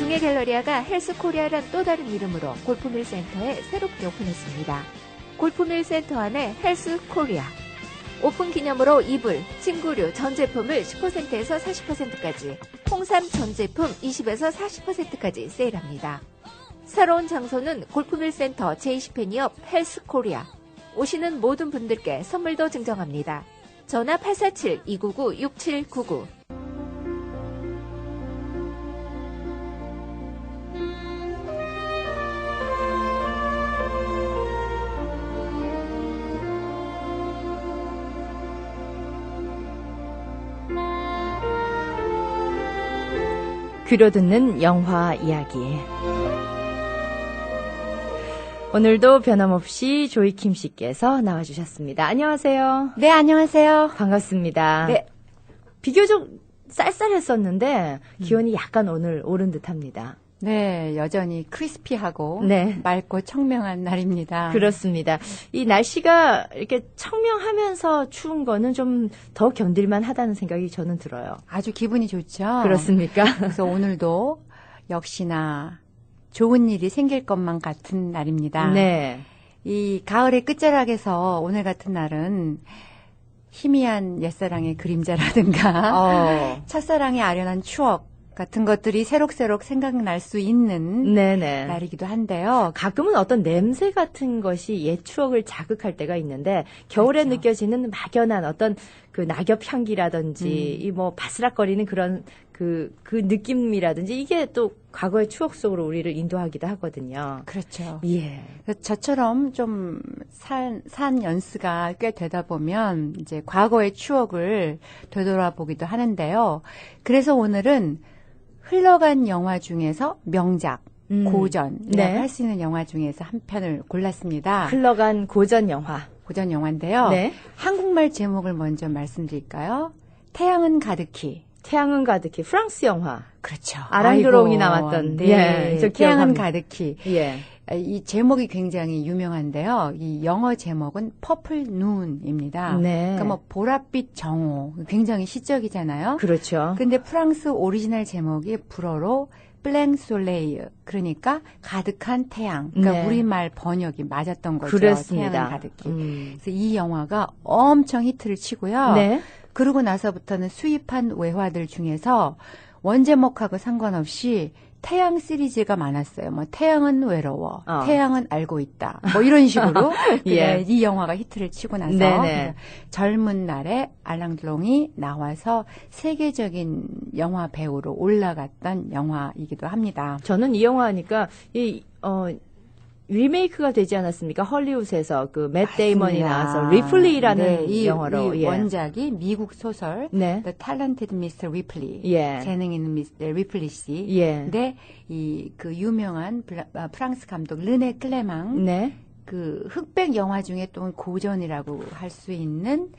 동해 갤러리아가 헬스코리아란 또 다른 이름으로 골프밀 센터에 새롭게 오픈했습니다. 골프밀 센터 안에 헬스코리아. 오픈 기념으로 이불, 침구류 전 제품을 10%에서 40%까지, 홍삼 전 제품 20에서 40%까지 세일합니다. 새로운 장소는 골프밀 센터 제20팬이업 헬스코리아. 오시는 모든 분들께 선물도 증정합니다. 전화 847-299-6799. 귀로 듣는 영화 이야기. 오늘도 변함없이 조이킴 씨께서 나와주셨습니다. 안녕하세요. 네, 안녕하세요. 반갑습니다. 네. 비교적 쌀쌀했었는데 기온이 약간 오늘 오른 듯합니다. 네, 여전히 크리스피하고 네. 맑고 청명한 날입니다. 그렇습니다. 이 날씨가 이렇게 청명하면서 추운 거는 좀 더 견딜만 하다는 생각이 저는 들어요. 아주 기분이 좋죠. 그렇습니까? 그래서 오늘도 역시나 좋은 일이 생길 것만 같은 날입니다. 네. 이 가을의 끝자락에서 오늘 같은 날은 희미한 옛사랑의 그림자라든가 첫사랑의 아련한 추억 같은 것들이 새록새록 생각날 수 있는 네네. 날이기도 한데요. 가끔은 어떤 냄새 같은 것이 옛 추억을 자극할 때가 있는데 겨울에 그렇죠. 느껴지는 막연한 어떤 그 낙엽 향기라든지 이 뭐 바스락거리는 그런 그 느낌이라든지 이게 또 과거의 추억 속으로 우리를 인도하기도 하거든요. 그렇죠. 예. 저처럼 좀 산 연수가 꽤 되다 보면 이제 과거의 추억을 되돌아보기도 하는데요. 그래서 오늘은 흘러간 영화 중에서 명작, 고전이라고 네. 할 수 있는 영화 중에서 한 편을 골랐습니다. 흘러간 고전 영화. 고전 영화인데요. 네. 한국말 제목을 먼저 말씀드릴까요? 태양은 가득히. 태양은 가득히. 프랑스 영화. 그렇죠. 아랑드롱이 아이고, 나왔던. 네. 예, 저 태양은 기억합니다. 가득히. 예. 이 제목이 굉장히 유명한데요. 이 영어 제목은 퍼플 눈입니다. 네. 그러니까 뭐 보랏빛 정오. 굉장히 시적이잖아요. 그렇죠. 근데 프랑스 오리지널 제목이 불어로 블랭 솔레이, 그러니까 가득한 태양. 그러니까 네. 우리말 번역이 맞았던 거죠. 그렇습니다. 태양은 가득히. 그래서 이 영화가 엄청 히트를 치고요. 네. 그러고 나서부터는 수입한 외화들 중에서 원제목하고 상관없이 태양 시리즈가 많았어요. 뭐 태양은 외로워, 태양은 알고 있다. 뭐 이런 식으로 예. 이 영화가 히트를 치고 나서 네네. 젊은 날에 알랑드롱이 나와서 세계적인 영화 배우로 올라갔던 영화이기도 합니다. 저는 이 영화 하니까 리메이크가 되지 않았습니까? 헐리우드에서 그 맷 데이먼이 나와서 리플리라는 네, 이 영화로. 이 예. 원작이 미국 소설 네. The Talented Mr. Ripley, 예. 재능 있는 미스터 리플리 씨. 예. 근데 이 그 유명한 프랑스 감독 르네 클레망 네. 그 흑백 영화 중에 또 고전이라고 할 수 있는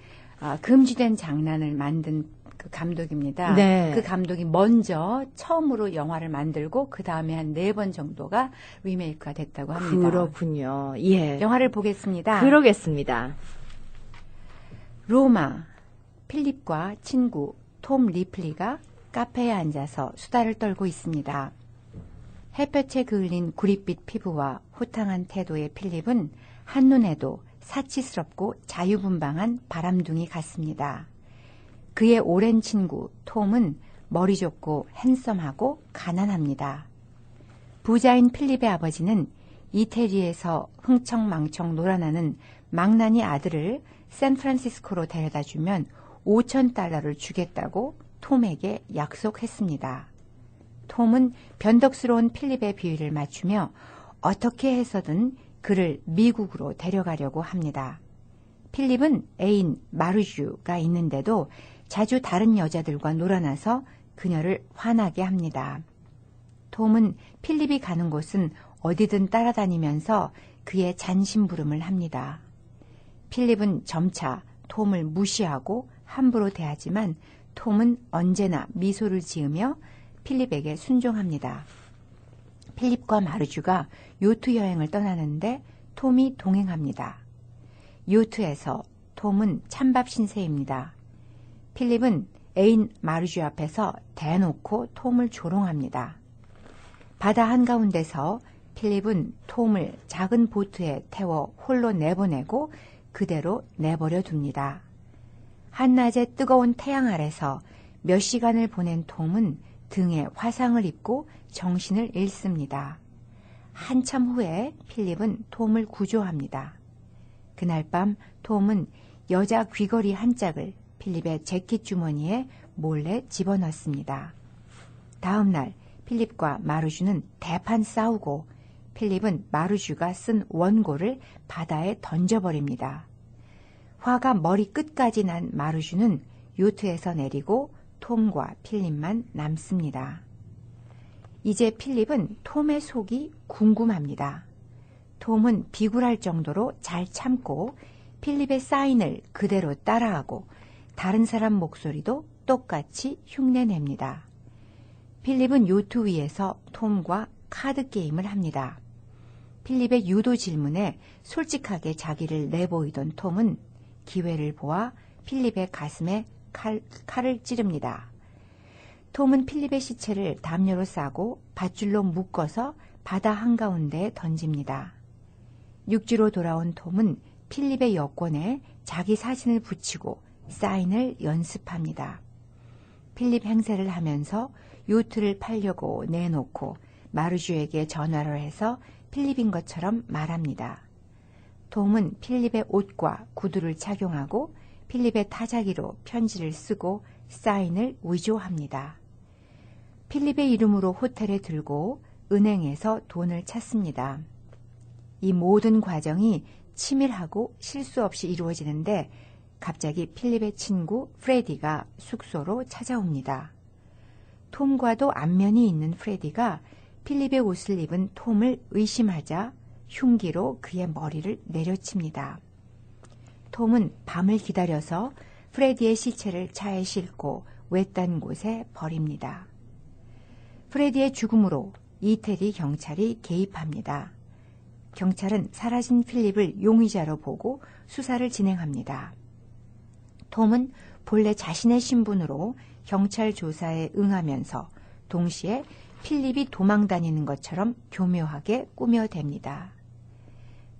금지된 장난을 만든 그 감독입니다. 네. 그 감독이 먼저 처음으로 영화를 만들고 그 다음에 한 4번 정도가 리메이크가 됐다고 합니다. 그렇군요. 예. 영화를 보겠습니다. 그러겠습니다. 로마, 필립과 친구 톰 리플리가 카페에 앉아서 수다를 떨고 있습니다. 햇볕에 그을린 구릿빛 피부와 호탕한 태도의 필립은 한눈에도 사치스럽고 자유분방한 바람둥이 같습니다. 그의 오랜 친구 톰은 머리 좋고 핸섬하고 가난합니다. 부자인 필립의 아버지는 이태리에서 흥청망청 놀아나는 망나니 아들을 샌프란시스코로 데려다 주면 $5,000를 주겠다고 톰에게 약속했습니다. 톰은 변덕스러운 필립의 비위를 맞추며 어떻게 해서든 그를 미국으로 데려가려고 합니다. 필립은 애인 마르주가 있는데도 자주 다른 여자들과 놀아나서 그녀를 화나게 합니다. 톰은 필립이 가는 곳은 어디든 따라다니면서 그의 잔심부름을 합니다. 필립은 점차 톰을 무시하고 함부로 대하지만 톰은 언제나 미소를 지으며 필립에게 순종합니다. 필립과 마르주가 요트 여행을 떠나는데 톰이 동행합니다. 요트에서 톰은 찬밥 신세입니다. 필립은 애인 마르주 앞에서 대놓고 톰을 조롱합니다. 바다 한가운데서 필립은 톰을 작은 보트에 태워 홀로 내보내고 그대로 내버려 둡니다. 한낮의 뜨거운 태양 아래서 몇 시간을 보낸 톰은 등에 화상을 입고 정신을 잃습니다. 한참 후에 필립은 톰을 구조합니다. 그날 밤 톰은 여자 귀걸이 한 짝을 필립의 재킷 주머니에 몰래 집어넣습니다. 다음 날 필립과 마르주는 대판 싸우고 필립은 마르주가 쓴 원고를 바다에 던져버립니다. 화가 머리 끝까지 난 마르주는 요트에서 내리고 톰과 필립만 남습니다. 이제 필립은 톰의 속이 궁금합니다. 톰은 비굴할 정도로 잘 참고 필립의 사인을 그대로 따라하고 다른 사람 목소리도 똑같이 흉내냅니다. 필립은 요트 위에서 톰과 카드 게임을 합니다. 필립의 유도 질문에 솔직하게 자기를 내보이던 톰은 기회를 보아 필립의 가슴에 칼을 찌릅니다. 톰은 필립의 시체를 담요로 싸고 밧줄로 묶어서 바다 한가운데에 던집니다. 육지로 돌아온 톰은 필립의 여권에 자기 사진을 붙이고 사인을 연습합니다. 필립 행세를 하면서 요트를 팔려고 내놓고 마르주에게 전화를 해서 필립인 것처럼 말합니다. 톰은 필립의 옷과 구두를 착용하고 필립의 타자기로 편지를 쓰고 사인을 위조합니다. 필립의 이름으로 호텔에 들고 은행에서 돈을 찾습니다. 이 모든 과정이 치밀하고 실수 없이 이루어지는데 갑자기 필립의 친구 프레디가 숙소로 찾아옵니다. 톰과도 안면이 있는 프레디가 필립의 옷을 입은 톰을 의심하자 흉기로 그의 머리를 내려칩니다. 톰은 밤을 기다려서 프레디의 시체를 차에 싣고 외딴 곳에 버립니다. 프레디의 죽음으로 이태리 경찰이 개입합니다. 경찰은 사라진 필립을 용의자로 보고 수사를 진행합니다. 톰은 본래 자신의 신분으로 경찰 조사에 응하면서 동시에 필립이 도망다니는 것처럼 교묘하게 꾸며댑니다.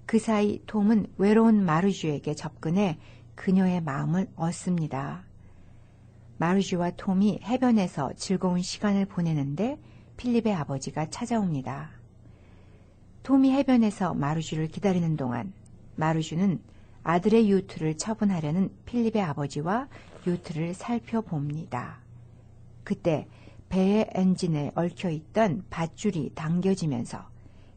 그 사이 톰은 외로운 마르주에게 접근해 그녀의 마음을 얻습니다. 마르주와 톰이 해변에서 즐거운 시간을 보내는데 필립의 아버지가 찾아옵니다. 톰이 해변에서 마르주를 기다리는 동안 마르주는 아들의 요트를 처분하려는 필립의 아버지와 요트를 살펴봅니다. 그때 배의 엔진에 얽혀있던 밧줄이 당겨지면서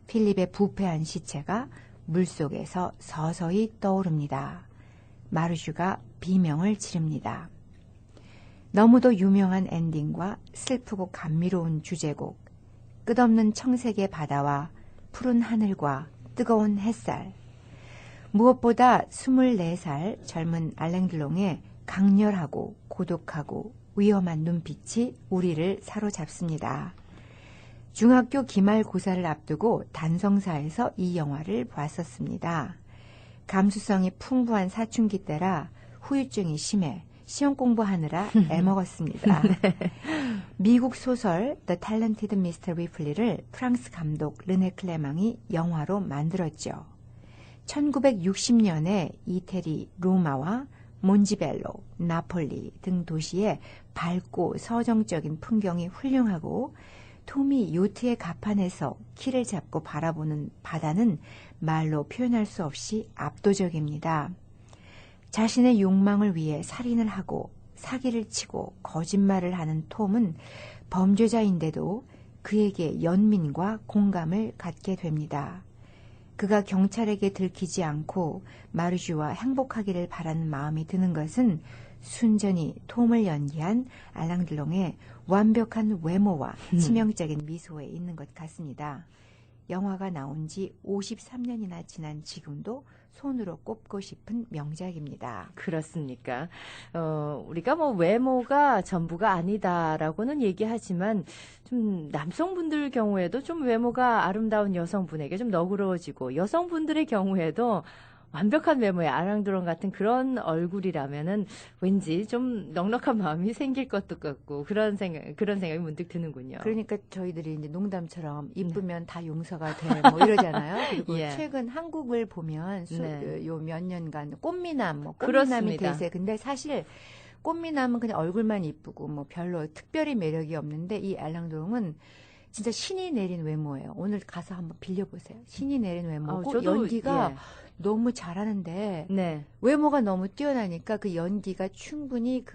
필립의 부패한 시체가 물속에서 서서히 떠오릅니다. 마르주가 비명을 지릅니다. 너무도 유명한 엔딩과 슬프고 감미로운 주제곡, 끝없는 청색의 바다와 푸른 하늘과 뜨거운 햇살, 무엇보다 24살 젊은 알랭드롱의 강렬하고 고독하고 위험한 눈빛이 우리를 사로잡습니다. 중학교 기말고사를 앞두고 단성사에서 이 영화를 봤었습니다. 감수성이 풍부한 사춘기 때라 후유증이 심해 시험 공부하느라 애먹었습니다. 네. 미국 소설 The Talented Mr. Ripley를 프랑스 감독 르네 클레망이 영화로 만들었죠. 1960년에 이태리 로마와 몬지벨로, 나폴리 등 도시의 밝고 서정적인 풍경이 훌륭하고 톰이 요트의 갑판에서 키를 잡고 바라보는 바다는 말로 표현할 수 없이 압도적입니다. 자신의 욕망을 위해 살인을 하고 사기를 치고 거짓말을 하는 톰은 범죄자인데도 그에게 연민과 공감을 갖게 됩니다. 그가 경찰에게 들키지 않고 마르주와 행복하기를 바라는 마음이 드는 것은 순전히 톰을 연기한 알랑드롱의 완벽한 외모와 치명적인 미소에 있는 것 같습니다. 영화가 나온 지 53년이나 지난 지금도 손으로 꼽고 싶은 명작입니다. 그렇습니까? 우리가 뭐 외모가 전부가 아니다라고는 얘기하지만 좀 남성분들 경우에도 좀 외모가 아름다운 여성분에게 좀 너그러워지고 여성분들의 경우에도 완벽한 외모의 아랑드롱 같은 그런 얼굴이라면은 왠지 좀 넉넉한 마음이 생길 것도 같고 그런 생각이 문득 드는군요. 그러니까 저희들이 이제 농담처럼 이쁘면 다 용서가 돼 뭐 이러잖아요. 그리고 예. 최근 한국을 보면 네. 요 몇 년간 꽃미남, 뭐 꽃미남이 그렇습니다. 대세. 근데 사실 꽃미남은 그냥 얼굴만 이쁘고 뭐 별로 특별히 매력이 없는데 이 알랑드롱은 진짜 신이 내린 외모예요. 오늘 가서 한번 빌려보세요. 신이 내린 외모고 저도, 연기가 예. 너무 잘하는데 네. 외모가 너무 뛰어나니까 그 연기가 충분히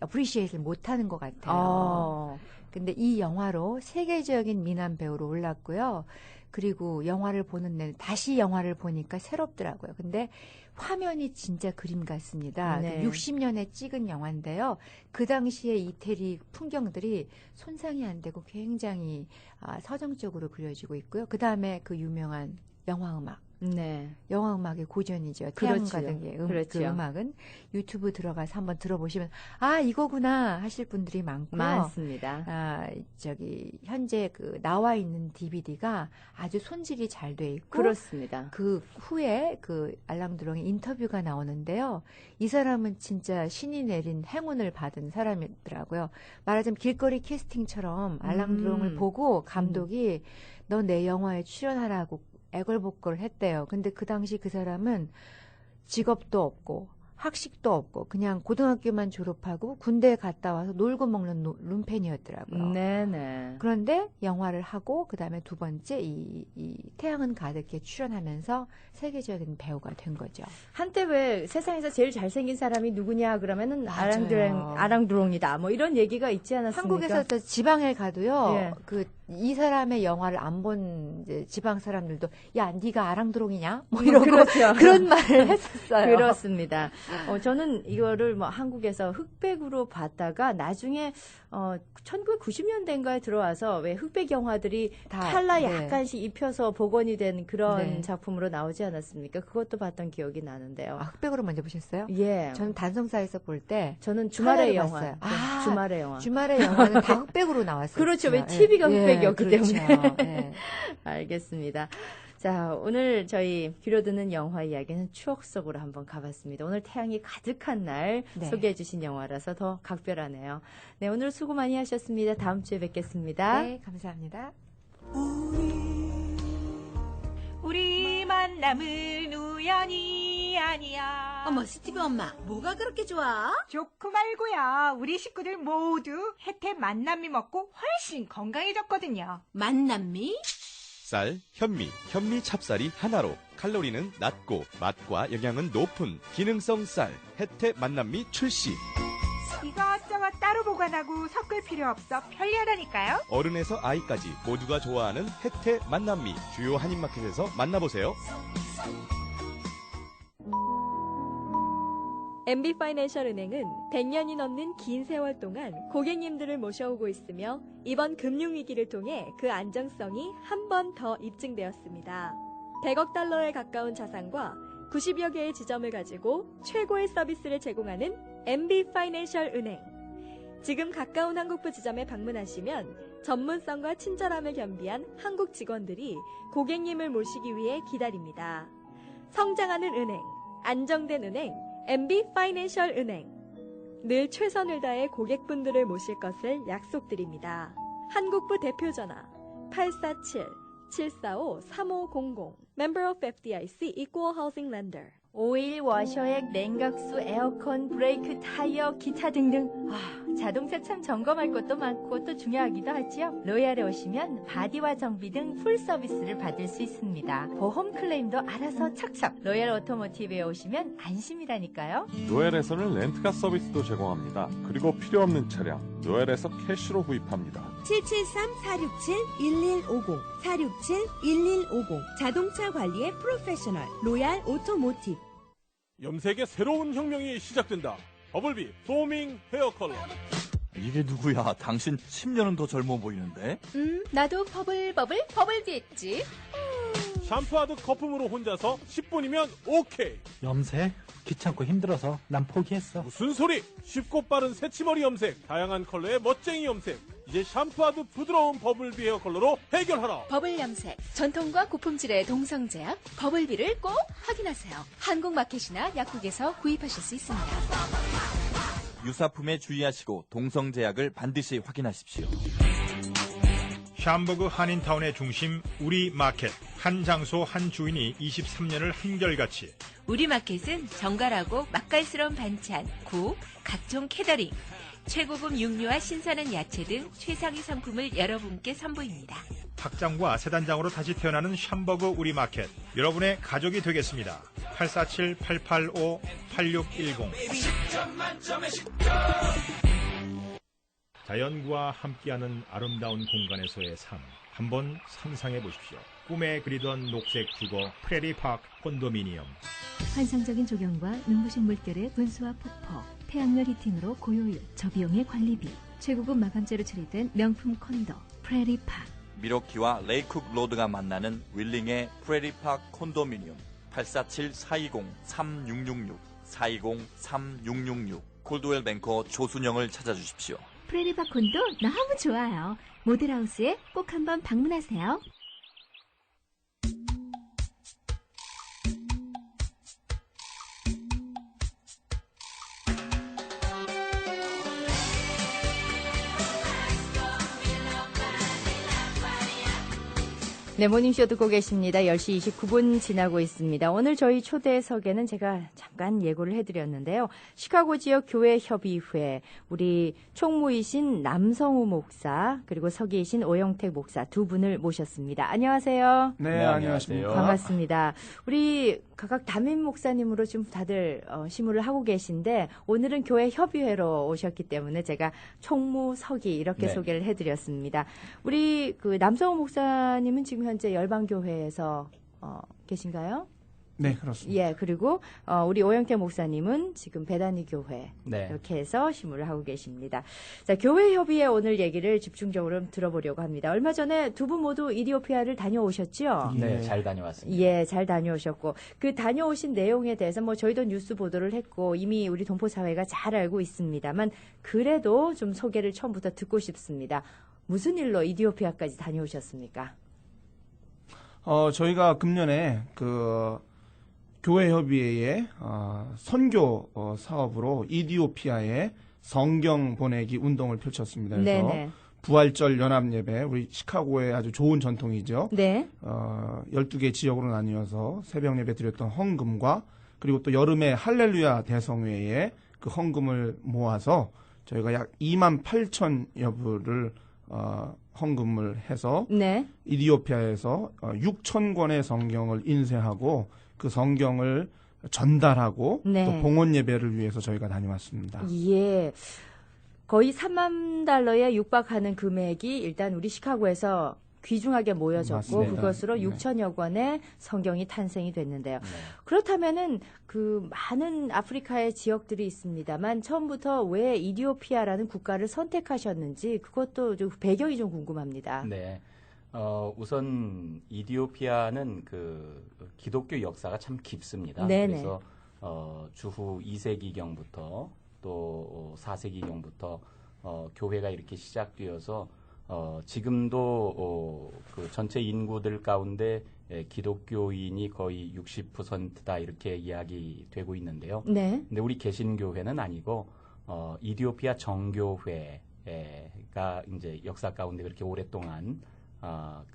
어프리시에이트를 못하는 것 같아요. 근데 이 영화로 세계적인 미남 배우로 올랐고요. 그리고 영화를 보는 내내 다시 영화를 보니까 새롭더라고요. 근데 화면이 진짜 그림 같습니다. 네. 60년에 찍은 영화인데요. 그 당시에 이태리 풍경들이 손상이 안 되고 굉장히 서정적으로 그려지고 있고요. 그 다음에 그 유명한 영화 음악. 네. 영화 음악의 고전이죠. 그렇죠. 태양가등의 그렇죠. 그 음악은 유튜브 들어가서 한번 들어보시면 이거구나 하실 분들이 많고요. 많습니다. 현재 그 나와 있는 DVD가 아주 손질이 잘 돼 있고 그렇습니다. 그 후에 그 알랑드롱의 인터뷰가 나오는데요. 이 사람은 진짜 신이 내린 행운을 받은 사람이더라고요. 말하자면 길거리 캐스팅처럼 알랑드롱을 보고 감독이 너 내 영화에 출연하라고 애걸복걸을 했대요. 근데 그 당시 그 사람은 직업도 없고 학식도 없고 그냥 고등학교만 졸업하고 군대에 갔다 와서 놀고 먹는 룸펜이었더라고요. 네네. 그런데 영화를 하고 그다음에 두 번째 이 태양은 가득해 출연하면서 세계적인 배우가 된 거죠. 한때 왜 세상에서 제일 잘생긴 사람이 누구냐 그러면은 맞아요. 아랑드롱이다. 뭐 이런 얘기가 있지 않았습니까? 한국에서 지방에 가도요. 예. 이 사람의 영화를 안 본 지방 사람들도 야, 네가 아랑드롱이냐? 뭐 이런 그렇죠. 그런 말을 했었어요. 그렇습니다. 저는 이거를 뭐 한국에서 흑백으로 봤다가 나중에 1990년대인가에 들어와서 왜 흑백 영화들이 칼라 약간씩 입혀서 복원이 된 그런 작품으로 나오지 않았습니까? 그것도 봤던 기억이 나는데요. 흑백으로 먼저 보셨어요? 예. 저는 단성사에서 볼 때 저는 주말의 영화. 봤어요. 주말의 영화. 주말의 영화는 다 흑백으로 나왔어요. 그렇죠. 왜 TV가 흑백이었기 그렇죠. 때문에. 알겠습니다. 자, 오늘 저희 귀로 듣는 영화 이야기는 추억 속으로 한번 가봤습니다. 오늘 태양이 가득한 날 소개해 주신 영화라서 더 각별하네요. 네, 오늘 수고 많이 하셨습니다. 다음 주에 뵙겠습니다. 네, 감사합니다. 우리 만남은 우연이 아니야. 어머, 스티브 엄마, 뭐가 그렇게 좋아? 좋고 말고야. 우리 식구들 모두 혜태 만남미 먹고 훨씬 건강해졌거든요. 만남미? 쌀, 현미 찹쌀이 하나로 칼로리는 낮고 맛과 영양은 높은 기능성 쌀 혜태 만남미 출시. 이것저것 따로 보관하고 섞을 필요 없어 편리하다니까요. 어른에서 아이까지 모두가 좋아하는 혜태 만남미 주요 한인마켓에서 만나보세요. MB파이낸셜은행은 100년이 넘는 긴 세월 동안 고객님들을 모셔오고 있으며 이번 금융위기를 통해 그 안정성이 한 번 더 입증되었습니다. 100억 달러에 가까운 자산과 90여 개의 지점을 가지고 최고의 서비스를 제공하는 MB파이낸셜 은행. 지금 가까운 한국부 지점에 방문하시면 전문성과 친절함을 겸비한 한국 직원들이 고객님을 모시기 위해 기다립니다. 성장하는 은행, 안정된 은행, MB파이낸셜 은행. 늘 최선을 다해 고객분들을 모실 것을 약속드립니다. 한국부 대표전화 847-745-3500 Member of FDIC Equal Housing Lender. 오일, 워셔액, 냉각수, 에어컨, 브레이크, 타이어, 기타 등등. 자동차 참 점검할 것도 많고 또 중요하기도 하지요. 로얄에 오시면 바디와 정비 등 풀 서비스를 받을 수 있습니다. 보험 클레임도 알아서 척척. 로얄 오토모티브에 오시면 안심이라니까요. 로얄에서는 렌트카 서비스도 제공합니다. 그리고 필요 없는 차량 로얄에서 캐시로 구입합니다. 773-467-1150 467-1150 자동차 관리의 프로페셔널 로얄 오토모티브. 염색의 새로운 혁명이 시작된다. 버블비 포밍 헤어 컬러. 이게 누구야? 당신 10년은 더 젊어 보이는데? 나도 버블비 했지. 샴푸하듯 거품으로 혼자서 10분이면 오케이. 염색? 귀찮고 힘들어서 난 포기했어. 무슨 소리? 쉽고 빠른 새치머리 염색, 다양한 컬러의 멋쟁이 염색. 이제 샴푸하듯 부드러운 버블비 헤어 컬러로 해결하라. 버블 염색, 전통과 고품질의 동성제약 버블비를 꼭 확인하세요. 한국마켓이나 약국에서 구입하실 수 있습니다. 유사품에 주의하시고 동성제약을 반드시 확인하십시오. 샴버그 한인타운의 중심 우리마켓. 한 장소 한 주인이 23년을 한결같이. 우리마켓은 정갈하고 맛깔스러운 반찬, 국, 각종 캐더링, 최고급 육류와 신선한 야채 등 최상위 상품을 여러분께 선보입니다. 확장과 새 단장으로 다시 태어나는 샴버그 우리마켓. 여러분의 가족이 되겠습니다. 847-885-8610. 자연과 함께하는 아름다운 공간에서의 삶. 한번 상상해 보십시오. 꿈에 그리던 녹색 주거 프레리파크 콘도미니엄. 환상적인 조경과 눈부신 물결의 분수와 폭포, 태양열 히팅으로 고효율, 저비용의 관리비, 최고급 마감재로 처리된 명품 콘도 프레리파크. 미러키와 레이쿡 로드가 만나는 윌링의 프레리파크 콘도미니엄. 847-420-3666 420-3666 콜드웰 뱅커 조순영을 찾아주십시오. 프레리파크 콘도 너무 좋아요. 모델하우스에 꼭 한번 방문하세요. 네, 모닝쇼 듣고 계십니다. 10시 29분 지나고 있습니다. 오늘 저희 초대석에는 제가 잠깐 예고를 해드렸는데요. 시카고 지역 교회 협의회, 우리 총무이신 남성우 목사, 그리고 서기이신 오영택 목사 두 분을 모셨습니다. 안녕하세요. 네, 안녕하십니까. 반갑습니다. 우리 각각 담임 목사님으로 지금 다들 시무를 하고 계신데 오늘은 교회 협의회로 오셨기 때문에 제가 총무, 서기 이렇게 소개를 해드렸습니다. 우리 그 남성우 목사님은 지금 현재 열방교회에서 계신가요? 네, 그렇습니다. 예, 그리고 우리 오영태 목사님은 지금 배다니 교회 이렇게 해서 시무를 하고 계십니다. 자, 교회 협의회 오늘 얘기를 집중적으로 들어보려고 합니다. 얼마 전에 두 분 모두 이디오피아를 다녀오셨죠? 네, 잘 다녀왔습니다. 예, 잘 다녀오셨고 그 다녀오신 내용에 대해서 뭐 저희도 뉴스 보도를 했고 이미 우리 동포 사회가 잘 알고 있습니다만 그래도 좀 소개를 처음부터 듣고 싶습니다. 무슨 일로 이디오피아까지 다녀오셨습니까? 저희가 금년에 교회협의회의 선교 사업으로 이디오피아에 성경 보내기 운동을 펼쳤습니다. 그래서 부활절 연합예배, 우리 시카고의 아주 좋은 전통이죠. 네. 12개 지역으로 나뉘어서 새벽 예배 드렸던 헌금과 그리고 또 여름에 할렐루야 대성회에 그 헌금을 모아서 저희가 약 28,000여 불을 헌금을 해서 이디오피아에서 6,000권의 성경을 인쇄하고 그 성경을 전달하고 또 봉헌 예배를 위해서 저희가 다녀왔습니다. 예. 거의 3만 달러에 육박하는 금액이 일단 우리 시카고에서 귀중하게 모여졌고 맞습니다. 그것으로 6천여 권의 성경이 탄생이 됐는데요. 그렇다면은 그 많은 아프리카의 지역들이 있습니다만 처음부터 왜 이디오피아라는 국가를 선택하셨는지 그것도 좀 배경이 좀 궁금합니다. 네. 우선 이디오피아는 그 기독교 역사가 참 깊습니다. 그래서 주후 2세기경부터 또 4세기경부터 교회가 이렇게 시작되어서 지금도 그 전체 인구들 가운데 기독교인이 거의 60%다 이렇게 이야기되고 있는데요. 근데 우리 개신교회는 아니고 이디오피아 정교회가 이제 역사 가운데 그렇게 오랫동안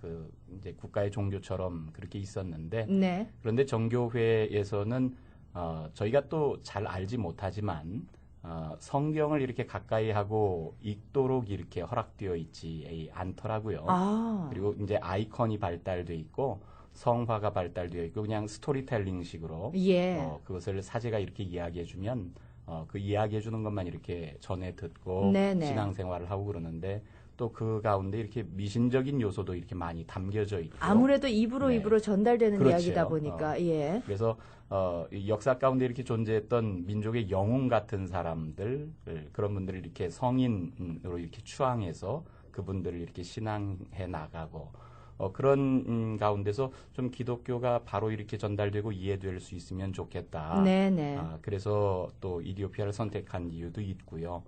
그 이제 국가의 종교처럼 그렇게 있었는데 그런데 정교회에서는 저희가 또 잘 알지 못하지만 성경을 이렇게 가까이 하고 읽도록 이렇게 허락되어 있지 않더라고요. 그리고 이제 아이콘이 발달돼 있고 성화가 발달되어 있고 그냥 스토리텔링식으로 그것을 사제가 이렇게 이야기해주면 그 이야기해주는 것만 이렇게 전해 듣고 신앙생활을 하고 그러는데 또 그 가운데 이렇게 미신적인 요소도 이렇게 많이 담겨져 있고 아무래도 입으로 전달되는 이야기다 보니까 그래서 역사 가운데 이렇게 존재했던 민족의 영웅 같은 사람들 그런 분들을 이렇게 성인으로 이렇게 추앙해서 그분들을 이렇게 신앙해 나가고 그런 가운데서 좀 기독교가 바로 이렇게 전달되고 이해될 수 있으면 좋겠다. 그래서 또 이디오피아를 선택한 이유도 있고요.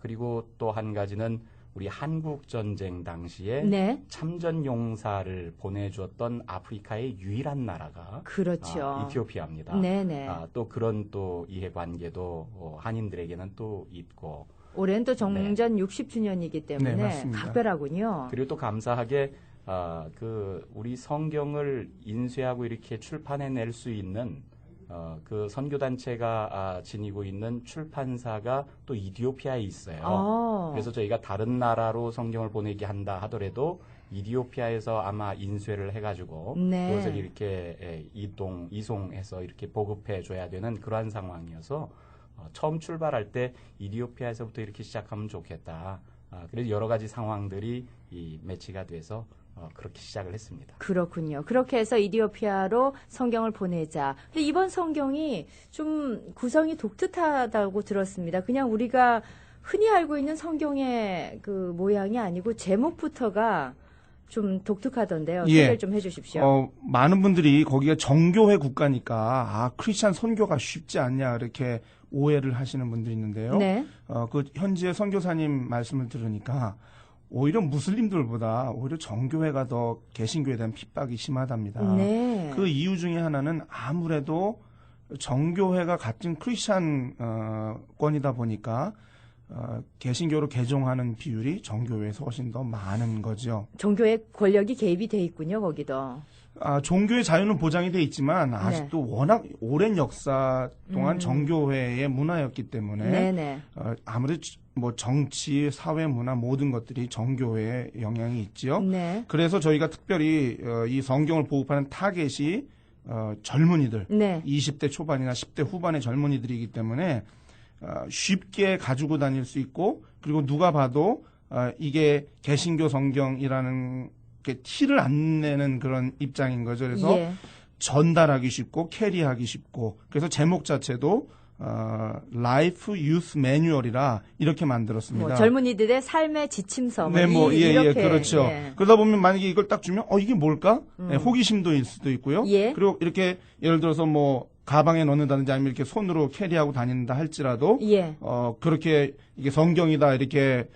그리고 또 한 가지는 우리 한국 전쟁 당시에 네. 참전 용사를 보내주었던 아프리카의 유일한 나라가 그렇죠. 이티오피아입니다. 네네. 또 그런 또 이해관계도 한인들에게는 또 있고 올해는 또 정전 60주년이기 때문에 네, 각별하군요. 그리고 또 감사하게 우리 성경을 인쇄하고 이렇게 출판해낼 수 있는 그 선교단체가 지니고 있는 출판사가 또 이디오피아에 있어요. 그래서 저희가 다른 나라로 성경을 보내게 한다 하더라도 이디오피아에서 아마 인쇄를 해가지고 네. 그것을 이렇게 이송해서 이렇게 보급해 줘야 되는 그러한 상황이어서 처음 출발할 때 이디오피아에서부터 이렇게 시작하면 좋겠다. 그래서 여러 가지 상황들이 매치가 돼서 그렇게 시작을 했습니다. 그렇군요. 그렇게 해서 이디오피아로 성경을 보내자. 근데 이번 성경이 좀 구성이 독특하다고 들었습니다. 그냥 우리가 흔히 알고 있는 성경의 그 모양이 아니고 제목부터가 좀 독특하던데요. 소개를 좀 해주십시오. 많은 분들이 거기가 정교회 국가니까 크리스찬 선교가 쉽지 않냐 이렇게 오해를 하시는 분들이 있는데요. 네. 그 현지의 선교사님 말씀을 들으니까 오히려 무슬림들보다 오히려 정교회가 더 개신교에 대한 핍박이 심하답니다. 네. 그 이유 중에 하나는 아무래도 정교회가 같은 크리스찬권이다 보니까 개신교로 개종하는 비율이 정교회에서 훨씬 더 많은 거죠. 정교회 권력이 개입이 돼 있군요, 거기도. 종교의 자유는 보장이 돼 있지만 아직도 워낙 오랜 역사 동안 정교회의 문화였기 때문에 아무래도 뭐 정치, 사회, 문화 모든 것들이 정교회에 영향이 있지요. 네. 그래서 저희가 특별히 이 성경을 보급하는 타겟이 젊은이들, 20대 초반이나 10대 후반의 젊은이들이기 때문에 쉽게 가지고 다닐 수 있고 그리고 누가 봐도 이게 개신교 성경이라는 게 티를 안 내는 그런 입장인 거죠. 그래서 전달하기 쉽고 캐리하기 쉽고 그래서 제목 자체도 Life Youth Manual이라 이렇게 만들었습니다. 젊은이들의 삶의 지침서. 네, 이렇게, 그렇죠. 그러다 보면 만약에 이걸 딱 주면 이게 뭘까? 호기심도 일 수도 있고요. 그리고 이렇게 예를 들어서 뭐 가방에 넣는다든지 아니면 이렇게 손으로 캐리하고 다닌다 할지라도 그렇게 이게 성경이다 이렇게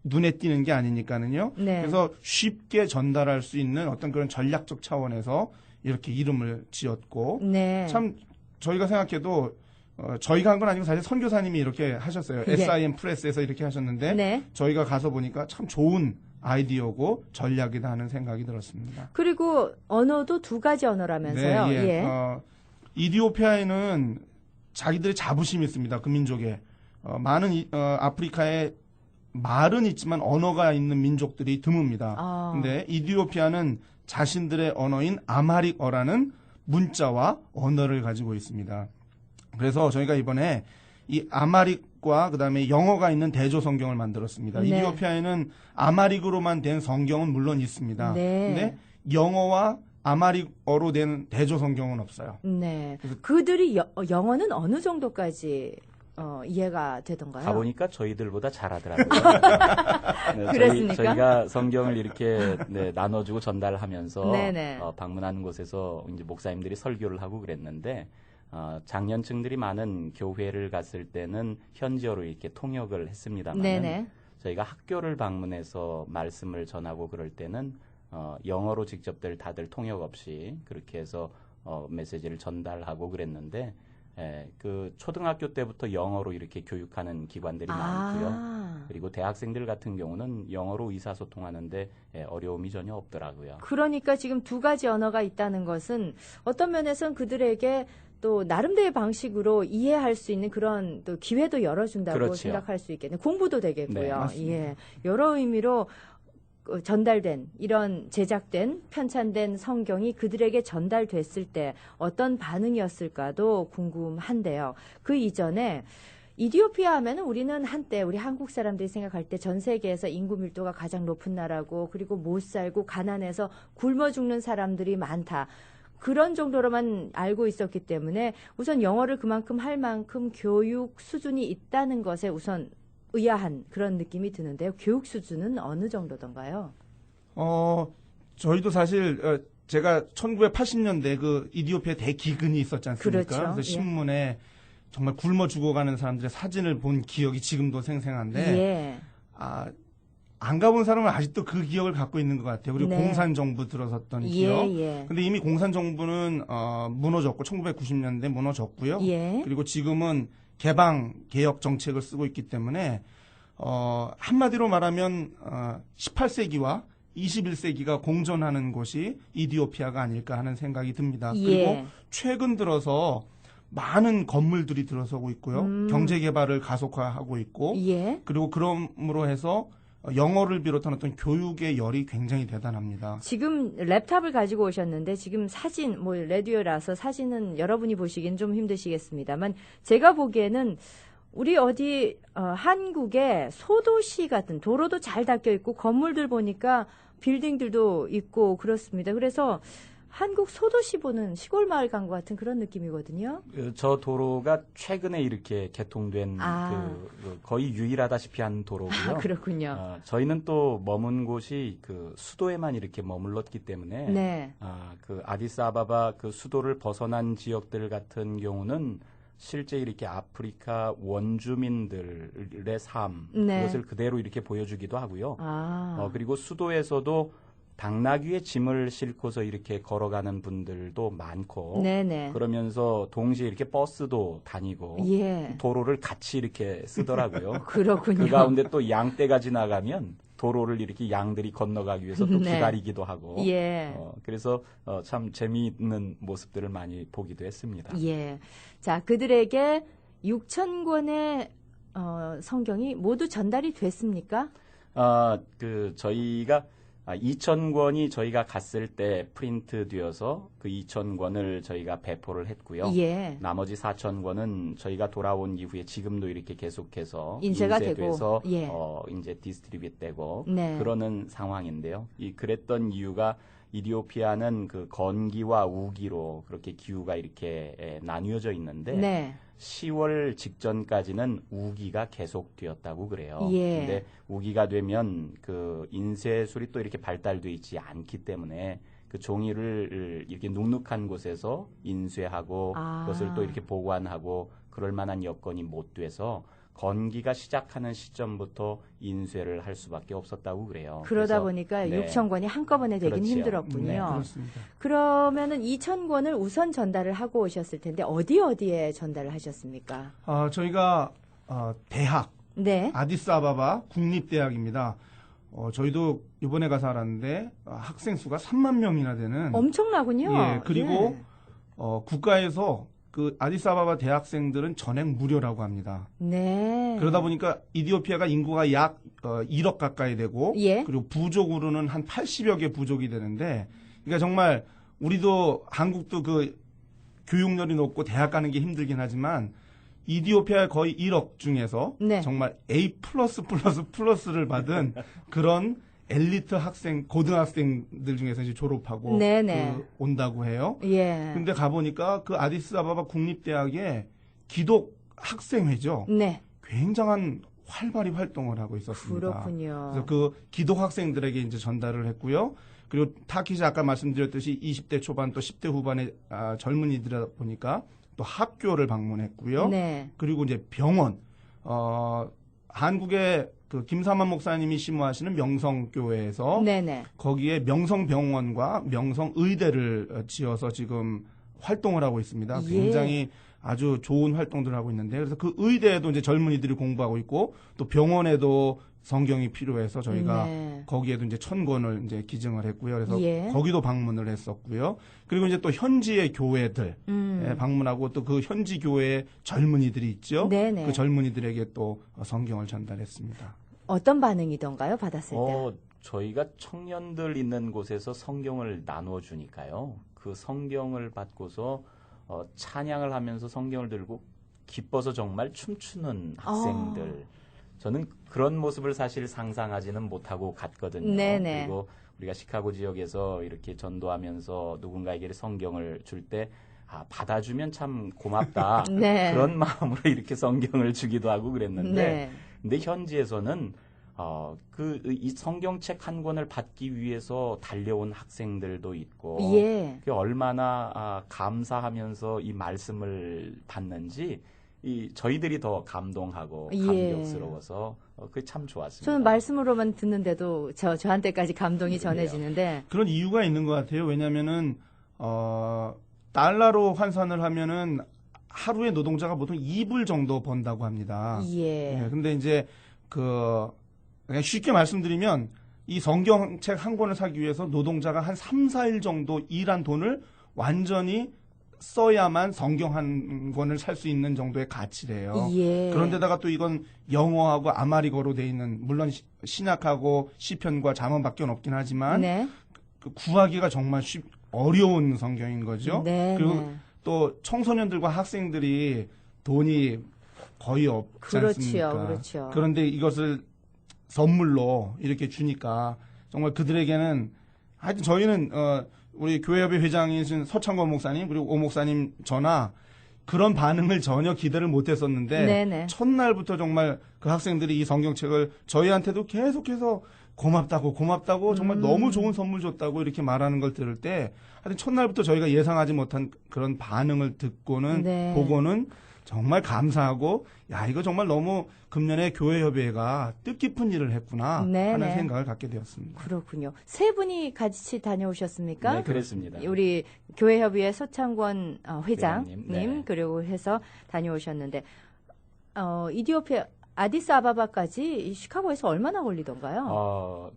눈에 띄는 게 아니니까는요. 그래서 쉽게 전달할 수 있는 어떤 그런 전략적 차원에서 이렇게 이름을 지었고 참 저희가 생각해도 저희가 한 건 아니고 사실 선교사님이 이렇게 하셨어요. SIM 프레스에서 이렇게 하셨는데 저희가 가서 보니까 참 좋은 아이디어고 전략이다 하는 생각이 들었습니다. 그리고 언어도 두 가지 언어라면서요. 네, 이디오피아에는 자기들의 자부심이 있습니다. 그 민족에. 많은 아프리카에 말은 있지만 언어가 있는 민족들이 드뭅니다. 근데 이디오피아는 자신들의 언어인 아마릭어라는 문자와 언어를 가지고 있습니다. 그래서 저희가 이번에 이 아마릭과 그다음에 영어가 있는 대조 성경을 만들었습니다. 이디오피아에는 아마릭으로만 된 성경은 물론 있습니다. 근데 영어와 아마릭어로 된 대조 성경은 없어요. 네. 그들이 영어는 어느 정도까지 이해가 되던가요? 가보니까 저희들보다 잘하더라고요. 그랬습니까? 저희가 성경을 이렇게 나눠주고 전달하면서 방문하는 곳에서 이제 목사님들이 설교를 하고 그랬는데 장년층들이 많은 교회를 갔을 때는 현지어로 이렇게 통역을 했습니다만 저희가 학교를 방문해서 말씀을 전하고 그럴 때는 영어로 직접들 다들 통역 없이 그렇게 해서 메시지를 전달하고 그랬는데 그 초등학교 때부터 영어로 이렇게 교육하는 기관들이 많고요. 그리고 대학생들 같은 경우는 영어로 의사소통하는데 어려움이 전혀 없더라고요. 그러니까 지금 두 가지 언어가 있다는 것은 어떤 면에서는 그들에게 또 나름대로의 방식으로 이해할 수 있는 그런 또 기회도 열어준다고 생각할 수 있겠네요. 공부도 되겠고요. 여러 의미로 전달된 이런 제작된 편찬된 성경이 그들에게 전달됐을 때 어떤 반응이었을까도 궁금한데요. 그 이전에 이디오피아 하면은 우리는 한때 우리 한국 사람들이 생각할 때 전 세계에서 인구 밀도가 가장 높은 나라고 그리고 못 살고 가난해서 굶어 죽는 사람들이 많다. 그런 정도로만 알고 있었기 때문에 우선 영어를 그만큼 할 만큼 교육 수준이 있다는 것에 우선 의아한 그런 느낌이 드는데요. 교육 수준은 어느 정도던가요? 저희도 사실 제가 1980년대 그 이디오피아 대기근이 있었지 않습니까? 그래서 신문에 정말 굶어 죽어가는 사람들의 사진을 본 기억이 지금도 생생한데 안 가본 사람은 아직도 그 기억을 갖고 있는 것 같아요. 그리고 네. 공산정부 들어섰던 기억. 근데 이미 공산정부는 무너졌고 1990년대 무너졌고요. 그리고 지금은 개방 개혁 정책을 쓰고 있기 때문에 한마디로 말하면 18세기와 21세기가 공존하는 곳이 이디오피아가 아닐까 하는 생각이 듭니다. 그리고 최근 들어서 많은 건물들이 들어서고 있고요. 경제 개발을 가속화하고 있고 그리고 그러므로 해서 영어를 비롯한 어떤 교육의 열이 굉장히 대단합니다. 지금 랩탑을 가지고 오셨는데 지금 사진, 뭐 라디오라서 사진은 여러분이 보시기엔 좀 힘드시겠습니다만 제가 보기에는 우리 어디 한국의 소도시 같은 도로도 잘 닦여 있고 건물들 보니까 빌딩들도 있고 그렇습니다. 그래서 한국 소도시 보는 시골 마을 간 것 같은 그런 느낌이거든요. 저 도로가 최근에 이렇게 개통된 거의 유일하다시피 한 도로고요. 그렇군요. 저희는 또 머문 곳이 그 수도에만 이렇게 머물렀기 때문에 그 아디스아바바 그 수도를 벗어난 지역들 같은 경우는 실제 이렇게 아프리카 원주민들의 삶 그것을 그대로 이렇게 보여주기도 하고요. 그리고 수도에서도 당나귀의 짐을 싣고서 이렇게 걸어가는 분들도 많고 그러면서 동시에 이렇게 버스도 다니고 도로를 같이 이렇게 쓰더라고요. 그렇군요. 그 가운데 또 양떼가 지나가면 도로를 이렇게 양들이 건너가기 위해서 또 기다리기도 하고 그래서 참 재미있는 모습들을 많이 보기도 했습니다. 자, 그들에게 6천 권의 성경이 모두 전달이 됐습니까? 저희가 2,000권이 저희가 갔을 때 프린트 되어서 그 2,000권을 저희가 배포를 했고요. 나머지 4,000권은 저희가 돌아온 이후에 지금도 이렇게 계속해서 인쇄가 돼서 이제 디스트리뷰트 되고 그러는 상황인데요. 그랬던 이유가 이디오피아는 그 건기와 우기로 그렇게 기후가 이렇게 나뉘어져 있는데 10월 직전까지는 우기가 계속되었다고 그래요. 근데 우기가 되면 그 인쇄술이 또 이렇게 발달돼 있지 않기 때문에 그 종이를 이렇게 눅눅한 곳에서 인쇄하고 그것을 또 이렇게 보관하고 그럴 만한 여건이 못 돼서 건기가 시작하는 시점부터 인쇄를 할 수밖에 없었다고 그래요. 그러다 보니까 6천 권이 한꺼번에 되긴 힘들었군요. 그렇습니다. 그러면은 2천 권을 우선 전달을 하고 오셨을 텐데 어디에 전달을 하셨습니까? 저희가 대학 아디스아바바 국립대학입니다. 저희도 이번에 가서 알았는데 학생 수가 3만 명이나 되는 엄청나군요. 그리고 국가에서 그 아디스아바바 대학생들은 전액 무료라고 합니다. 그러다 보니까 이디오피아가 인구가 약 1억 가까이 되고 그리고 부족으로는 한 80여 개 부족이 되는데 그러니까 정말 우리도 한국도 그 교육열이 높고 대학 가는 게 힘들긴 하지만 이디오피아의 거의 1억 중에서 정말 A++++를 받은 그런 엘리트 학생, 고등학생들 중에서 이제 졸업하고 온다고 해요. 근데 가보니까 그 아디스아바바 국립대학의 기독 학생회죠. 굉장한 활발히 활동을 하고 있었습니다. 그렇군요. 그래서 그 기독 학생들에게 이제 전달을 했고요. 그리고 타키시 아까 말씀드렸듯이 20대 초반 또 10대 후반의 젊은이들이다 보니까 또 학교를 방문했고요. 그리고 이제 병원, 한국의 그 김사만 목사님이 심호하시는 명성교회에서 거기에 명성병원과 명성의대를 지어서 지금 활동을 하고 있습니다. 굉장히 아주 좋은 활동들을 하고 있는데 그래서 그 의대에도 이제 젊은이들이 공부하고 있고 또 병원에도 성경이 필요해서 저희가 거기에도 이제 1,000권을 이제 기증을 했고요. 그래서 거기도 방문을 했었고요. 그리고 이제 또 현지의 교회들 방문하고 또 그 현지 교회의 젊은이들이 있죠. 그 젊은이들에게 또 성경을 전달했습니다. 어떤 반응이던가요? 받았을 때? 저희가 청년들 있는 곳에서 성경을 나누어 주니까요. 그 성경을 받고서 찬양을 하면서 성경을 들고 기뻐서 정말 춤추는 학생들. 저는 그런 모습을 사실 상상하지는 못하고 갔거든요. 그리고 우리가 시카고 지역에서 이렇게 전도하면서 누군가에게 성경을 줄 때 받아주면 참 고맙다. 그런 마음으로 이렇게 성경을 주기도 하고 그랬는데 근데 현지에서는 이 성경책 한 권을 받기 위해서 달려온 학생들도 있고 그게 얼마나 감사하면서 이 말씀을 받는지 저희들이 더 감동하고 감격스러워서 그게 참 좋았습니다. 저는 말씀으로만 듣는데도 저한테까지 감동이 전해지는데 그런 이유가 있는 것 같아요. 왜냐하면은 달러로 환산을 하면은 하루에 노동자가 보통 2불 정도 번다고 합니다. 예. 근데 이제 그냥 쉽게 말씀드리면 이 성경책 한 권을 사기 위해서 노동자가 한 3, 4일 정도 일한 돈을 완전히 써야만 성경 한 권을 살 수 있는 정도의 가치래요. 예. 그런데다가 또 이건 영어하고 아마리거로 돼 있는, 물론 신약하고 시편과 잠언밖에 없긴 하지만 네. 구하기가 정말 어려운 성경인 거죠. 네, 그리고 네. 또 청소년들과 학생들이 돈이 거의 없지 않습니까? 그렇죠. 그런데 이것을 선물로 이렇게 주니까 정말 그들에게는 하여튼 저희는 우리 교회협의 회장이신 서창권 목사님 그리고 오 목사님 저나 그런 반응을 전혀 기대를 못했었는데 네네. 첫날부터 정말 그 학생들이 이 성경책을 저희한테도 계속해서 고맙다고 정말 너무 좋은 선물 줬다고 이렇게 말하는 걸 들을 때 하여튼 첫날부터 저희가 예상하지 못한 그런 반응을 듣고는 네. 보고는 정말 감사하고 야 이거 정말 너무 금년에 교회협의회가 뜻깊은 일을 했구나 하는 생각을 갖게 되었습니다. 그렇군요. 세 분이 같이 다녀오셨습니까? 네, 그랬습니다. 우리 교회협의회 서창권 회장님 네. 그리고 해서 다녀오셨는데 이디오피아 아디스아바바까지 시카고에서 얼마나 걸리던가요?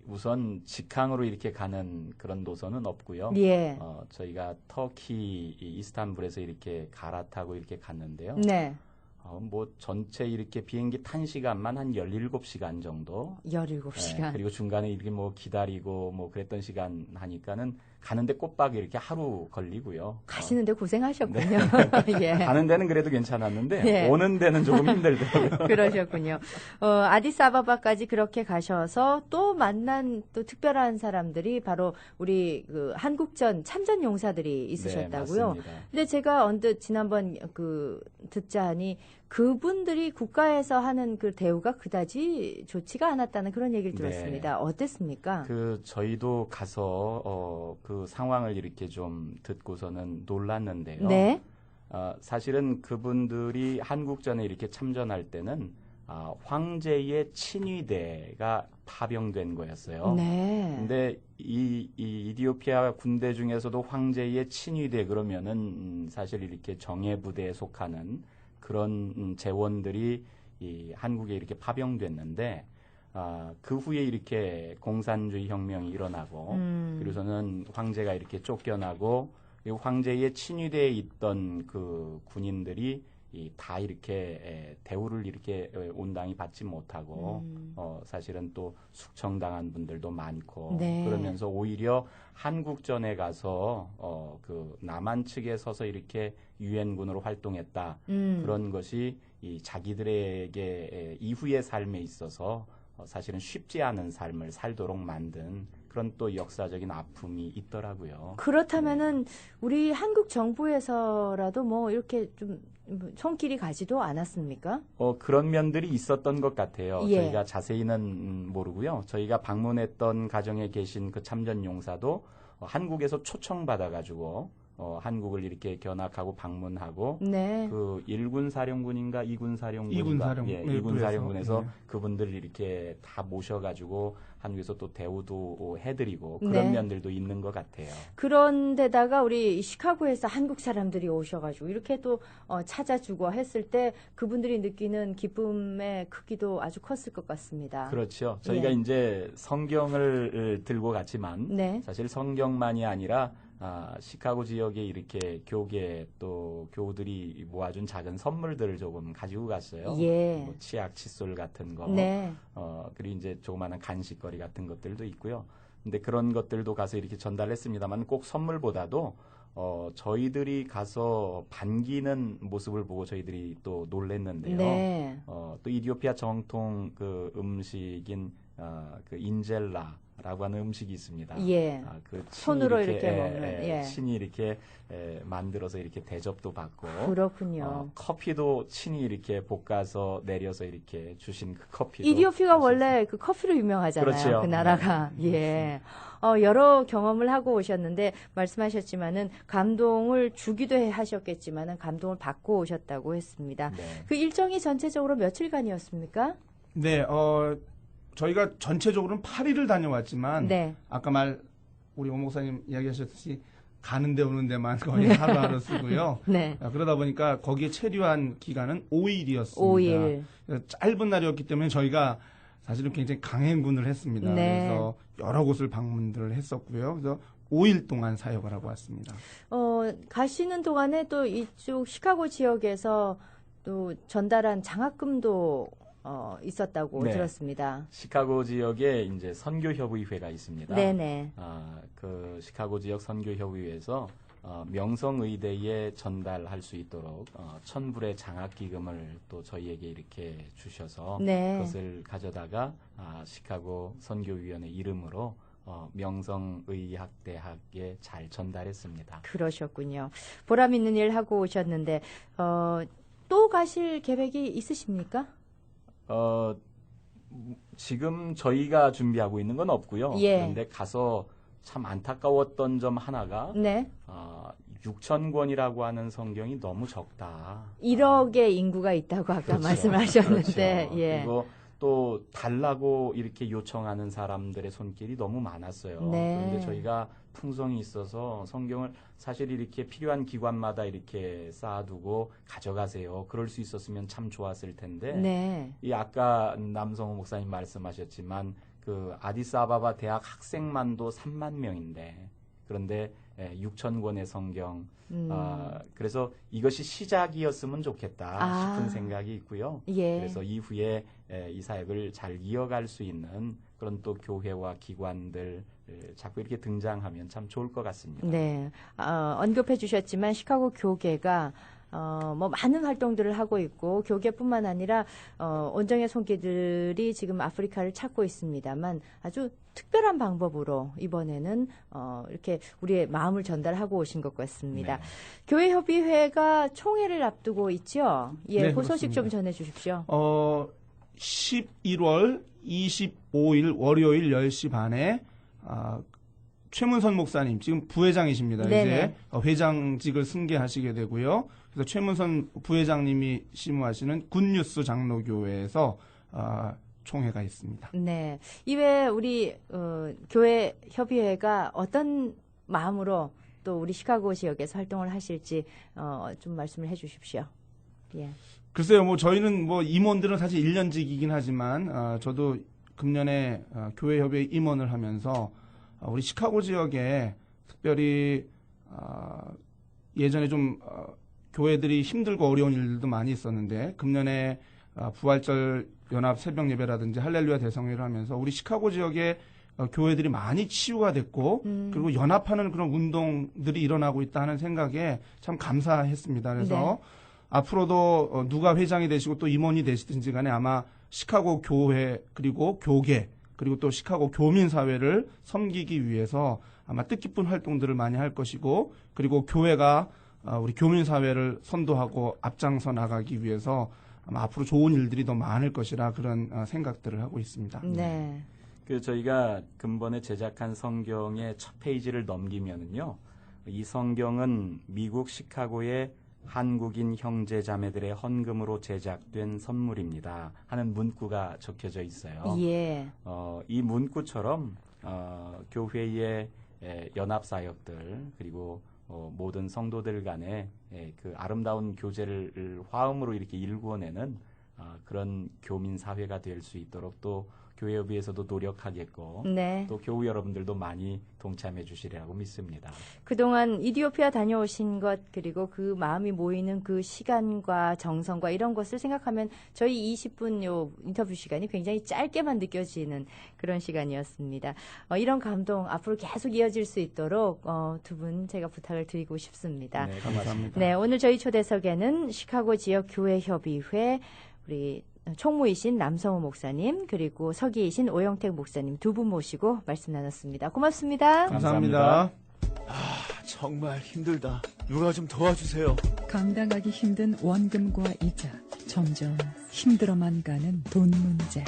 우선 직항으로 이렇게 가는 그런 노선은 없고요. 예. 저희가 터키 이스탄불에서 이렇게 갈아타고 이렇게 갔는데요. 네. 뭐 전체 이렇게 비행기 탄 시간만 한 17시간 정도. 17시간. 네, 그리고 중간에 이렇게 뭐 기다리고 뭐 그랬던 시간 하니까는 가는데 꼬박 이렇게 하루 걸리고요. 가시는데 고생하셨군요. 네. 예. 가는 데는 그래도 괜찮았는데 예. 오는 데는 조금 힘들더라고요. 그러셨군요. 아디스아바바까지 그렇게 가셔서 또 만난 또 특별한 사람들이 바로 우리 그 한국전 참전 용사들이 있으셨다고요. 네, 맞습니다. 근데 제가 언뜻 지난번 듣자 하니 그분들이 국가에서 하는 그 대우가 그다지 좋지가 않았다는 그런 얘기를 들었습니다. 네. 어땠습니까? 저희도 가서 그 상황을 이렇게 좀 듣고서는 놀랐는데요. 네. 사실은 그분들이 한국전에 이렇게 참전할 때는 황제의 친위대가 파병된 거였어요. 네. 근데 이 이디오피아 군대 중에서도 황제의 친위대 그러면은 사실 이렇게 정예부대에 속하는 그런 재원들이 이 한국에 이렇게 파병됐는데 그 후에 이렇게 공산주의 혁명이 일어나고 그래서는 황제가 이렇게 쫓겨나고 그리고 황제의 친위대에 있던 그 군인들이 다 이렇게 대우를 이렇게 온당히 받지 못하고 사실은 또 숙청당한 분들도 많고 네. 그러면서 오히려 한국전에 가서 그 남한 측에 서서 이렇게 유엔군으로 활동했다 그런 것이 이 자기들에게 이후의 삶에 있어서 사실은 쉽지 않은 삶을 살도록 만든 그런 또 역사적인 아픔이 있더라고요. 그렇다면은 우리 한국 정부에서라도 뭐 이렇게 좀 손길이 가지도 않았습니까? 그런 면들이 있었던 것 같아요. 예. 저희가 자세히는 모르고요. 저희가 방문했던 가정에 계신 그 참전 용사도 한국에서 초청받아가지고 한국을 이렇게 견학하고 방문하고 네. 그 1군 사령군인가 2군 사령군인가 2군 사령군에서 네. 그분들 이렇게 다 모셔가지고 한국에서 또 대우도 해드리고 그런 네. 면들도 있는 것 같아요. 그런데다가 우리 시카고에서 한국 사람들이 오셔가지고 이렇게 또 찾아주고 했을 때 그분들이 느끼는 기쁨의 크기도 아주 컸을 것 같습니다. 그렇죠. 저희가 예. 이제 성경을 들고 갔지만 네. 사실 성경만이 아니라 시카고 지역에 이렇게 교계 또 교우들이 모아준 작은 선물들을 조금 가지고 갔어요. 예. 뭐 치약, 칫솔 같은 거, 네. 그리고 이제 조그마한 간식거리 같은 것들도 있고요. 근데 그런 것들도 가서 이렇게 전달했습니다만 꼭 선물보다도 저희들이 가서 반기는 모습을 보고 저희들이 또 놀랬는데요. 네. 또 이디오피아 정통 그 음식인 그 인젤라라고 하는 음식이 있습니다. 예. 그 손으로 이렇게 먹는. 예. 친히 이렇게 만들어서 이렇게 대접도 받고. 그렇군요. 커피도 친히 이렇게 볶아서 내려서 이렇게 주신 그 커피도. 이디오피아가 원래 그 커피로 유명하잖아요. 그렇죠. 그 나라가. 예. 여러 경험을 하고 오셨는데 말씀하셨지만은 감동을 주기도 하셨겠지만은 감동을 받고 오셨다고 했습니다. 네. 그 일정이 전체적으로 며칠간이었습니까? 네, 저희가 전체적으로는 8일을 다녀왔지만 네. 아까 우리 오 목사님 이야기하셨듯이 가는데 오는데만 거의 하루하루 쓰고요. 네. 그러다 보니까 거기에 체류한 기간은 5일이었습니다. 5일. 짧은 날이었기 때문에 저희가 사실은 굉장히 강행군을 했습니다. 네. 그래서 여러 곳을 방문들을 했었고요. 그래서 5일 동안 사역을 하고 왔습니다. 가시는 동안에 또 이쪽 시카고 지역에서 또 전달한 장학금도 있었다고 네. 들었습니다. 시카고 지역에 이제 선교협의회가 있습니다. 네네. 그 시카고 지역 선교협의회에서 명성의대에 전달할 수 있도록 1,000불의 장학기금을 또 저희에게 이렇게 주셔서 네. 그것을 가져다가 시카고 선교위원회 이름으로 명성의학대학에 잘 전달했습니다. 그러셨군요. 보람 있는 일 하고 오셨는데 또 가실 계획이 있으십니까? 지금 저희가 준비하고 있는 건 없고요. 예. 그런데 가서 참 안타까웠던 점 하나가 네. 6,000권이라고 하는 성경이 너무 적다. 1억의 인구가 있다고 아까 그렇죠. 말씀하셨는데 그렇죠. 예. 그리고 또 달라고 이렇게 요청하는 사람들의 손길이 너무 많았어요. 네. 그런데 저희가 풍성이 있어서 성경을 사실 이렇게 필요한 기관마다 이렇게 쌓아두고 가져가세요. 그럴 수 있었으면 참 좋았을 텐데 네. 이 아까 남성호 목사님 말씀하셨지만 그 아디스아바바 대학 학생만도 3만 명인데 그런데 6,000권의 성경 그래서 이것이 시작이었으면 좋겠다 싶은 생각이 있고요. 예. 그래서 이후에 이 사역을 잘 이어갈 수 있는 그런 또 교회와 기관들 자꾸 이렇게 등장하면 참 좋을 것 같습니다. 네. 언급해 주셨지만 시카고 교계가 뭐 많은 활동들을 하고 있고 교계뿐만 아니라 온정의 손길들이 지금 아프리카를 찾고 있습니다만 아주 특별한 방법으로 이번에는 이렇게 우리의 마음을 전달하고 오신 것 같습니다. 네. 교회협의회가 총회를 앞두고 있죠. 예, 네, 그 소식 그렇습니다. 좀 전해주십시오. 11월 25일 월요일 10시 반에 최문선 목사님 지금 부회장이십니다. 네네. 이제 회장직을 승계하시게 되고요. 그래서 최문선 부회장님이 심우하시는 굿뉴스 장로교회에서 총회가 있습니다. 네. 이외에 우리 교회 협의회가 어떤 마음으로 또 우리 시카고 지역에서 활동을 하실지 좀 말씀을 해주십시오. 예. 글쎄요, 뭐 저희는 뭐 임원들은 사실 1년직이긴 하지만 저도 금년에 교회 협의회 임원을 하면서 우리 시카고 지역에 특별히 예전에 좀 교회들이 힘들고 어려운 일들도 많이 있었는데 금년에 부활절 연합 새벽 예배라든지 할렐루야 대성회를 하면서 우리 시카고 지역에 교회들이 많이 치유가 됐고 그리고 연합하는 그런 운동들이 일어나고 있다 하는 생각에 참 감사했습니다. 그래서 네. 앞으로도 누가 회장이 되시고 또 임원이 되시든지 간에 아마 시카고 교회 그리고 교계 그리고 또 시카고 교민사회를 섬기기 위해서 아마 뜻깊은 활동들을 많이 할 것이고 그리고 교회가 우리 교민사회를 선도하고 앞장서 나가기 위해서 아마 앞으로 좋은 일들이 더 많을 것이라 그런 생각들을 하고 있습니다. 네. 그 저희가 근본에 제작한 성경의 첫 페이지를 넘기면은요, 이 성경은 미국 시카고의 한국인 형제 자매들의 헌금으로 제작된 선물입니다 하는 문구가 적혀져 있어요. 예. 이 문구처럼 교회의 연합 사역들 그리고 모든 성도들 간의 그 아름다운 교제를 화음으로 이렇게 일구어내는 그런 교민 사회가 될 수 있도록 또 교회협의회에서도 노력하겠고 네. 또 교우 여러분들도 많이 동참해 주시리라고 믿습니다. 그동안 이디오피아 다녀오신 것 그리고 그 마음이 모이는 그 시간과 정성과 이런 것을 생각하면 저희 20분 요 인터뷰 시간이 굉장히 짧게만 느껴지는 그런 시간이었습니다. 이런 감동 앞으로 계속 이어질 수 있도록 두 분 제가 부탁을 드리고 싶습니다. 네, 감사합니다. 네, 오늘 저희 초대석에는 시카고 지역 교회협의회 우리 총무이신 남성호 목사님 그리고 서기이신 오영택 목사님 두 분 모시고 말씀 나눴습니다. 고맙습니다. 감사합니다. 정말 힘들다. 누가 좀 도와주세요. 감당하기 힘든 원금과 이자, 점점 힘들어만 가는 돈 문제.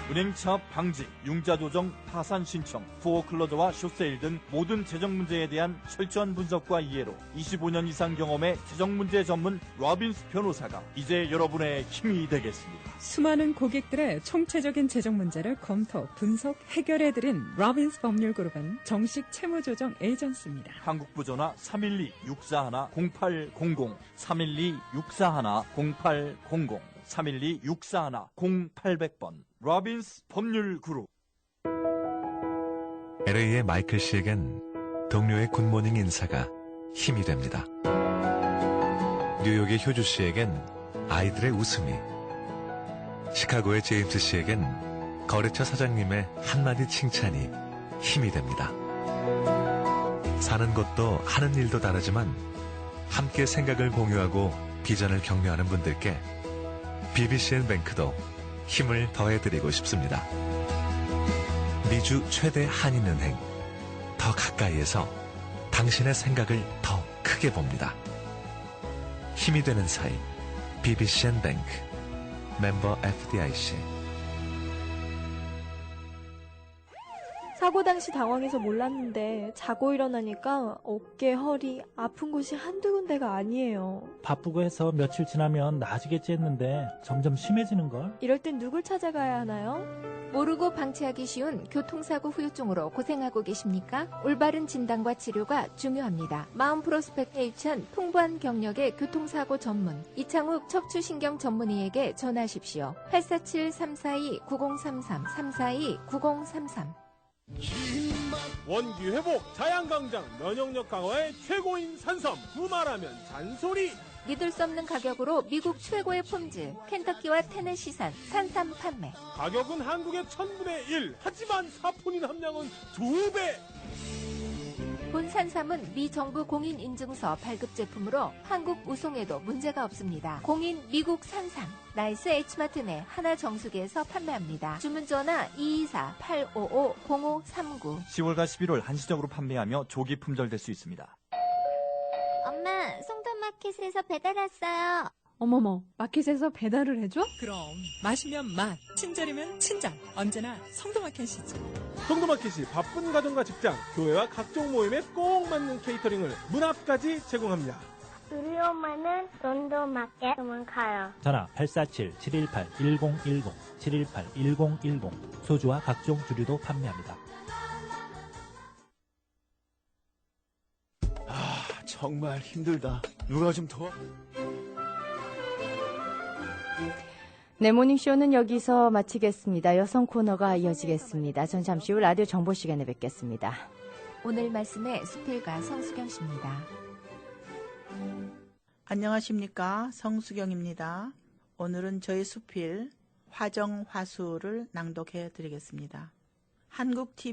은행차 방직, 융자 조정, 파산 신청, 포어클로저와 숏세일 등 모든 재정 문제에 대한 철저한 분석과 이해로 25년 이상 경험의 재정 문제 전문 로빈스 변호사가 이제 여러분의 힘이 되겠습니다. 수많은 고객들의 총체적인 재정 문제를 검토, 분석, 해결해드린 로빈스 법률그룹은 정식 채무조정 에이전시입니다. 한국부 전화 312-641-0800, 312-641-0800, 312-641-0800번 로빈스 법률그룹. LA의 마이클 씨에겐 동료의 굿모닝 인사가 힘이 됩니다. 뉴욕의 효주 씨에겐 아이들의 웃음이, 시카고의 제임스 씨에겐 거래처 사장님의 한마디 칭찬이 힘이 됩니다. 사는 것도 하는 일도 다르지만 함께 생각을 공유하고 비전을 격려하는 분들께 BBCN뱅크도 힘을 더해드리고 싶습니다. 미주 최대 한인은행, 더 가까이에서 당신의 생각을 더 크게 봅니다. 힘이 되는 사이 BBCN뱅크, 멤버 FDIC. 사고 당시 당황해서 몰랐는데 자고 일어나니까 어깨, 허리 아픈 곳이 한두 군데가 아니에요. 바쁘고 해서 며칠 지나면 나아지겠지 했는데 점점 심해지는걸? 이럴 땐 누굴 찾아가야 하나요? 모르고 방치하기 쉬운 교통사고 후유증으로 고생하고 계십니까? 올바른 진단과 치료가 중요합니다. 마음 프로스펙트 H천 풍부한 경력의 교통사고 전문 이창욱 척추신경 전문의에게 전화하십시오. 847-342-9033 342-9033. 원기 회복, 자양강장, 면역력 강화의 최고인 산삼. 두말하면 잔소리. 믿을 수 없는 가격으로 미국 최고의 품질 켄터키와 테네시산 산삼 판매. 가격은 한국의 1000분의 1. 하지만 사포닌 함량은 2배. 본 산삼은 미 정부 공인 인증서 발급 제품으로 한국 우송에도 문제가 없습니다. 공인 미국 산삼. 나이스 H마트 내 하나 정수기에서 판매합니다. 주문 전화 224-855-0539. 10월과 11월 한시적으로 판매하며 조기 품절될 수 있습니다. 엄마, 송도마켓에서 배달 왔어요. 어머머, 마켓에서 배달을 해줘? 그럼 마시면 맛, 친절이면 친절, 언제나 성도마켓이지. 성도마켓이 바쁜 가정과 직장, 교회와 각종 모임에 꼭 맞는 케이터링을 문 앞까지 제공합니다. 우리 엄마는 송도마켓만 가요. 전화 847-718-1010, 718-1010. 소주와 각종 주류도 판매합니다. 정말 힘들다. 누가 좀 도와. 네, 모닝쇼는 여기서 마치겠습니다. 여성 코너가 이어지겠습니다. 전 잠시 후 라디오 정보 시간에 뵙겠습니다. 오늘 말씀의 수필가 성수경 씨입니다. 안녕하십니까, 성수경입니다. 오늘은 저희 수필 화정화수를 낭독해 드리겠습니다. 한국 TV